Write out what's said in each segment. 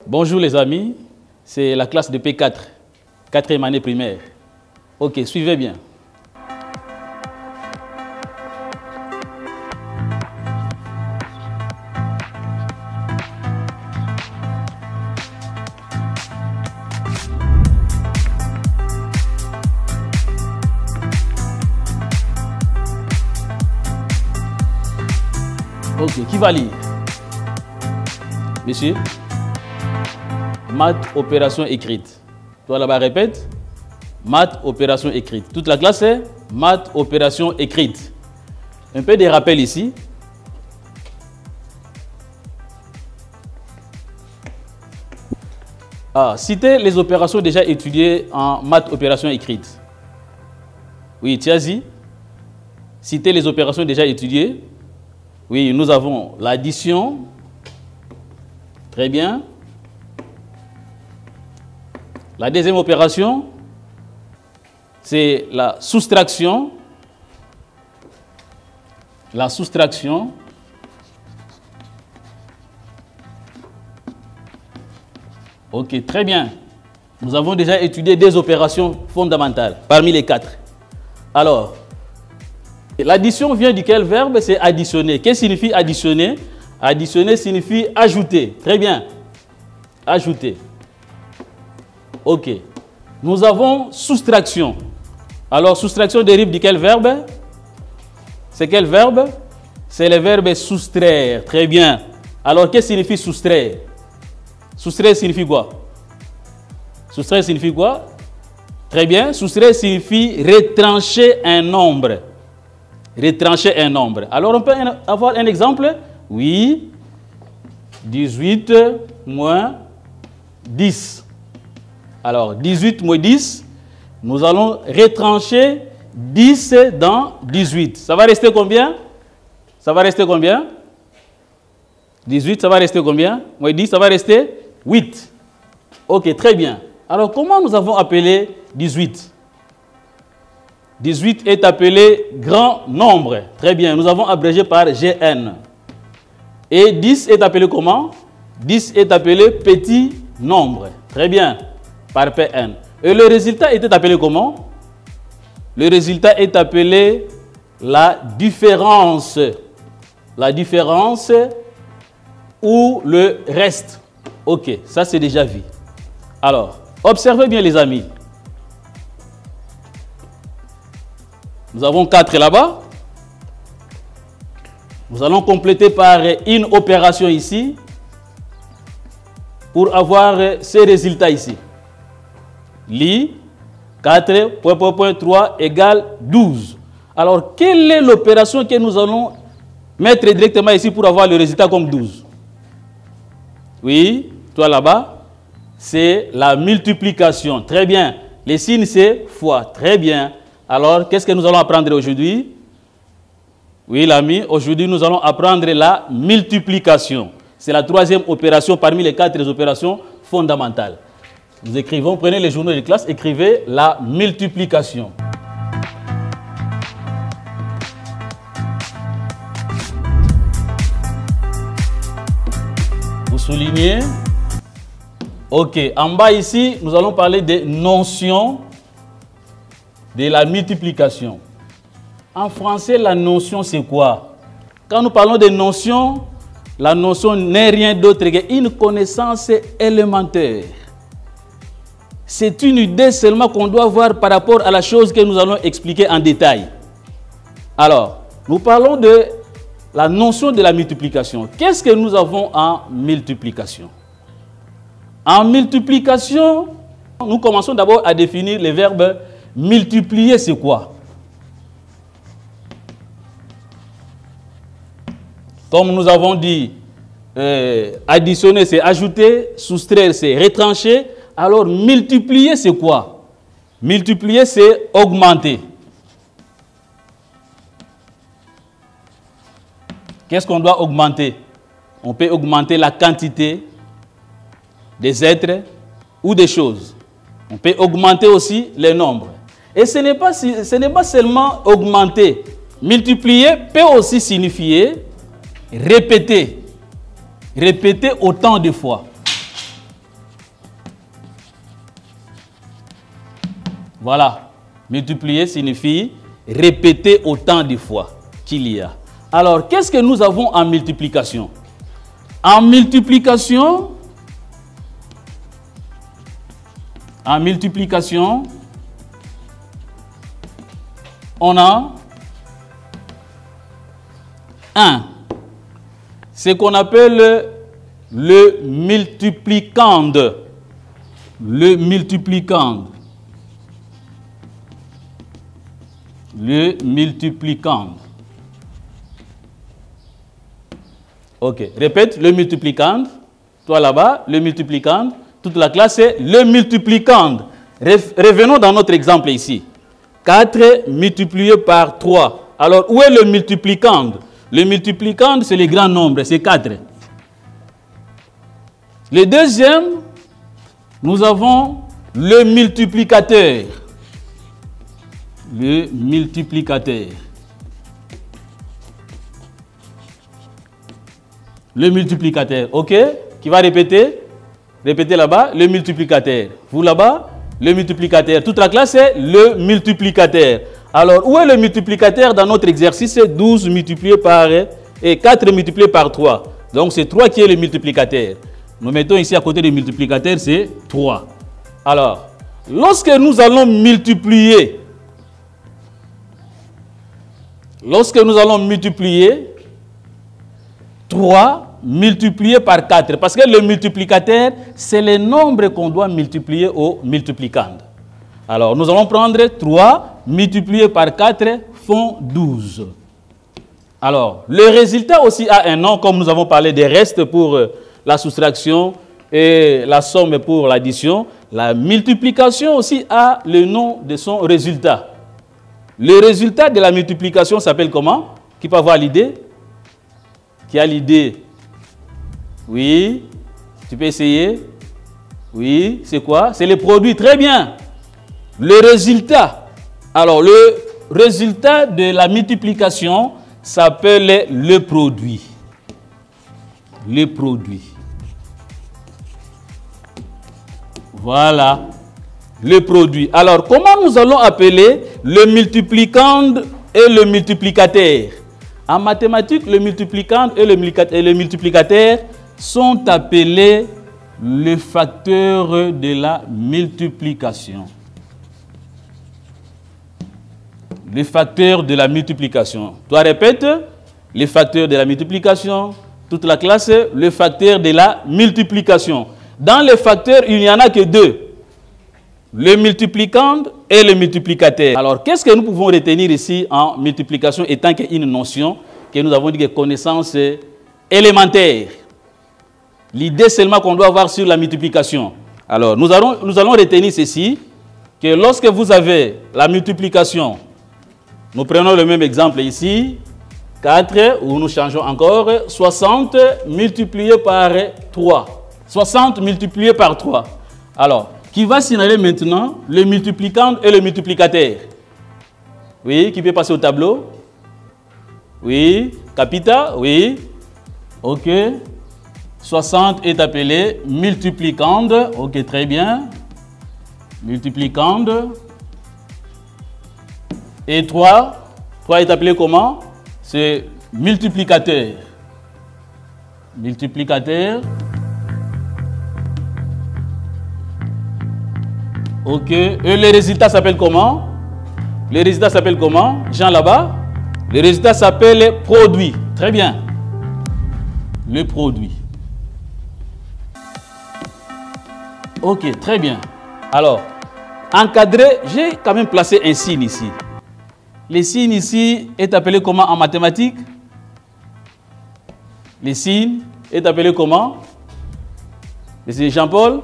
Bonjour les amis, c'est la classe de P4, 4e année primaire. Ok, suivez bien. Ok, qui va lire? Monsieur? Maths, opération écrite. Toi là-bas, répète. Maths, opération écrite. Toute la classe est maths, opération écrite. Un peu de rappel ici. Citez les opérations déjà étudiées en maths, opération écrite. Oui, Tiazi. Citez les opérations déjà étudiées. Oui, nous avons l'addition. Très bien. La deuxième opération, c'est la soustraction. La soustraction. Ok, très bien. Nous avons déjà étudié des opérations fondamentales, parmi les 4. Alors, l'addition vient de quel verbe? C'est additionner. Qu'est-ce que signifie additionner? Additionner signifie ajouter. Très bien. Ajouter. Ok. Nous avons soustraction. Alors, soustraction dérive de quel verbe? C'est quel verbe? C'est le verbe soustraire. Très bien. Alors, qu'est-ce que signifie soustraire? Soustraire signifie quoi? Soustraire signifie quoi? Très bien. Moins signifie retrancher un nombre. Retrancher un nombre. Alors, on peut avoir un exemple? Oui. 18 moins 10. Alors, 18 moins 10, nous allons retrancher 10 dans 18. Ça va rester combien? Ça va rester combien? 18, ça va rester combien? Moins 10, ça va rester 8. Ok, très bien. Alors, comment nous avons appelé 18? 18 est appelé grand nombre. Très bien, nous avons abrégé par GN. Et 10 est appelé comment? 10 est appelé petit nombre. Très bien, par Pn. Et le résultat était appelé comment? Le résultat est appelé la différence. La différence ou le reste. Ok, ça c'est déjà vu. Alors, observez bien les amis. Nous avons 4 là-bas. Nous allons compléter par une opération ici pour avoir ces résultats ici. Li 4.3 égale 12. Alors, quelle est l'opération que nous allons mettre directement ici pour avoir le résultat comme 12? Oui, toi là-bas, c'est la multiplication. Très bien. Les signes, c'est fois. Très bien. Alors, qu'est-ce que nous allons apprendre aujourd'hui? Oui, l'ami, aujourd'hui, nous allons apprendre la multiplication. C'est la 3e opération parmi les 4 opérations fondamentales. Nous écrivons, prenez les journaux de classe, écrivez la multiplication. Vous soulignez. Ok, en bas ici, nous allons parler des notions de la multiplication. En français, la notion, c'est quoi? Quand nous parlons de notions, la notion n'est rien d'autre qu'une connaissance élémentaire. C'est une idée seulement qu'on doit avoir par rapport à la chose que nous allons expliquer en détail. Alors, nous parlons de la notion de la multiplication. Qu'est-ce que nous avons en multiplication? En multiplication, nous commençons d'abord à définir le verbe multiplier, c'est quoi? Comme nous avons dit, additionner, c'est ajouter, soustraire, c'est retrancher. Alors, multiplier, c'est quoi? Multiplier, c'est augmenter. Qu'est-ce qu'on doit augmenter? On peut augmenter la quantité des êtres ou des choses. On peut augmenter aussi les nombres. Et ce n'est pas seulement augmenter. Multiplier peut aussi signifier répéter. Répéter autant de fois. Voilà. Multiplier signifie répéter autant de fois qu'il y a. Alors, qu'est-ce que nous avons en multiplication? En multiplication, on a 1. Ce qu'on appelle le multiplicande. Le multiplicande. Le multiplicande. Ok, répète, le multiplicande. Toi là-bas, le multiplicande. Toute la classe, c'est le multiplicande. Revenons dans notre exemple ici. 4 multiplié par 3. Alors, où est le multiplicande? Le multiplicande, c'est le grand nombre, c'est 4. Le deuxième, nous avons le multiplicateur. Le multiplicateur. Le multiplicateur, ok? Qui va répéter? Répétez là-bas, le multiplicateur. Vous là-bas, le multiplicateur. Toute la classe, c'est le multiplicateur. Alors, où est le multiplicateur dans notre exercice? C'est 12 multiplié par et 4 multiplié par 3. Donc, c'est 3 qui est le multiplicateur. Nous mettons ici à côté du multiplicateur, c'est 3. Alors, lorsque nous allons multiplier, 3 multiplié par 4, parce que le multiplicateur, c'est le nombre qu'on doit multiplier au multiplicande. Alors, nous allons prendre 3 multiplié par 4 font 12. Alors, le résultat aussi a un nom, comme nous avons parlé des restes pour la soustraction et la somme pour l'addition. La multiplication aussi a le nom de son résultat. Le résultat de la multiplication s'appelle comment? Qui peut avoir l'idée? Qui a l'idée? Oui, tu peux essayer. Oui, c'est quoi? C'est le produit, très bien. Le résultat. Alors, le résultat de la multiplication s'appelle le produit. Le produit. Voilà, le produit. Alors, comment nous allons appeler le multiplicande et le multiplicateur? En mathématiques, le multiplicande et le multiplicateur sont appelés les facteurs de la multiplication. Les facteurs de la multiplication. Toi, répète, les facteurs de la multiplication. Toute la classe, le facteur de la multiplication. Dans les facteurs, il n'y en a que deux. Le multiplicande et le multiplicateur. Alors, qu'est-ce que nous pouvons retenir ici en multiplication étant qu'une notion que nous avons dit que connaissance élémentaire? L'idée seulement qu'on doit avoir sur la multiplication. Alors, nous allons retenir ceci, que lorsque vous avez la multiplication, nous prenons le même exemple ici, 4, où nous changeons encore, 60 multiplié par 3. 60 multiplié par 3. Alors, qui va signaler maintenant le multiplicande et le multiplicateur? Oui, qui peut passer au tableau? Oui, Capita? Oui. Ok. 60 est appelé multiplicande. Ok, très bien. Multiplicande. Et 3 est appelé comment? C'est multiplicateur. Multiplicateur. Ok. Et le résultat s'appelle comment? Le résultat s'appelle comment? Jean là-bas? Le résultat s'appelle produit. Très bien. Le produit. Ok, très bien. Alors, encadré, j'ai quand même placé un signe ici. Le signe ici est appelé comment en mathématiques? Le signe est appelé comment? C'est Jean-Paul?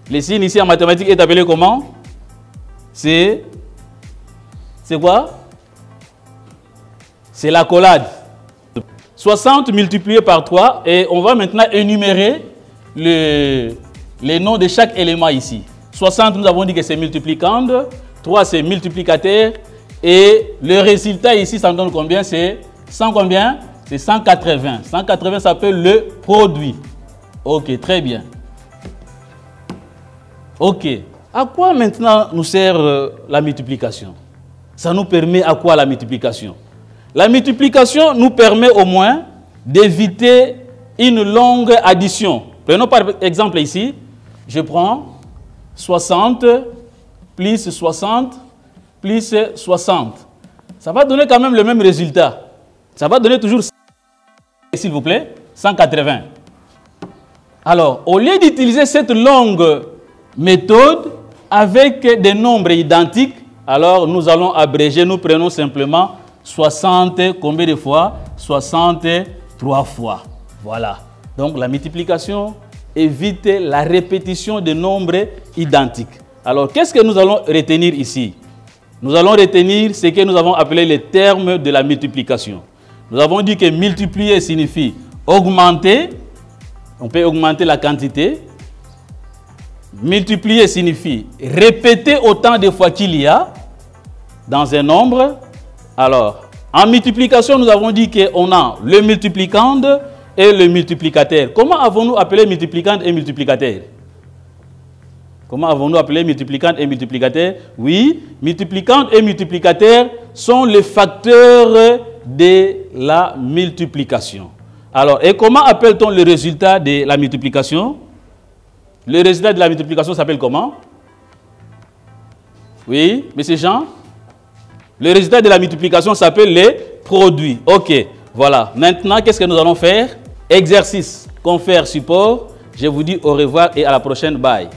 Le signe ici en mathématiques est appelé comment? C'est quoi? C'est l'accolade. 60 multiplié par 3 et on va maintenant énumérer les noms de chaque élément ici. 60, nous avons dit que c'est multiplicande, 3 c'est multiplicateur et le résultat ici, ça donne combien? C'est 100 combien? C'est 180. 180 s'appelle le produit. Ok, très bien. Ok, À quoi maintenant nous sert la multiplication? Ça nous permet à quoi la multiplication? La multiplication nous permet au moins d'éviter une longue addition. Prenons par exemple ici, je prends 60 plus 60 plus 60. Ça va donner quand même le même résultat. Ça va donner toujours, s'il vous plaît, 180. Alors, au lieu d'utiliser cette longue méthode avec des nombres identiques, alors nous allons abréger, nous prenons simplement 60, combien de fois? 63 fois. Voilà. Donc la multiplication évite la répétition de nombres identiques. Alors, qu'est-ce que nous allons retenir ici? Nous allons retenir ce que nous avons appelé les termes de la multiplication. Nous avons dit que multiplier signifie augmenter. On peut augmenter la quantité. Multiplier signifie répéter autant de fois qu'il y a dans un nombre. Alors, en multiplication, nous avons dit qu'on a le multiplicande et le multiplicateur. Comment avons-nous appelé multiplicande et multiplicateur? Comment avons-nous appelé multiplicande et multiplicateur? Oui, multiplicande et multiplicateur sont les facteurs de la multiplication. Alors, et comment appelle-t-on le résultat de la multiplication? Le résultat de la multiplication s'appelle comment? Oui, monsieur Jean? Le résultat de la multiplication s'appelle les produits. Ok, voilà. Maintenant, qu'est-ce que nous allons faire? Exercice, confère, support. Je vous dis au revoir et à la prochaine. Bye.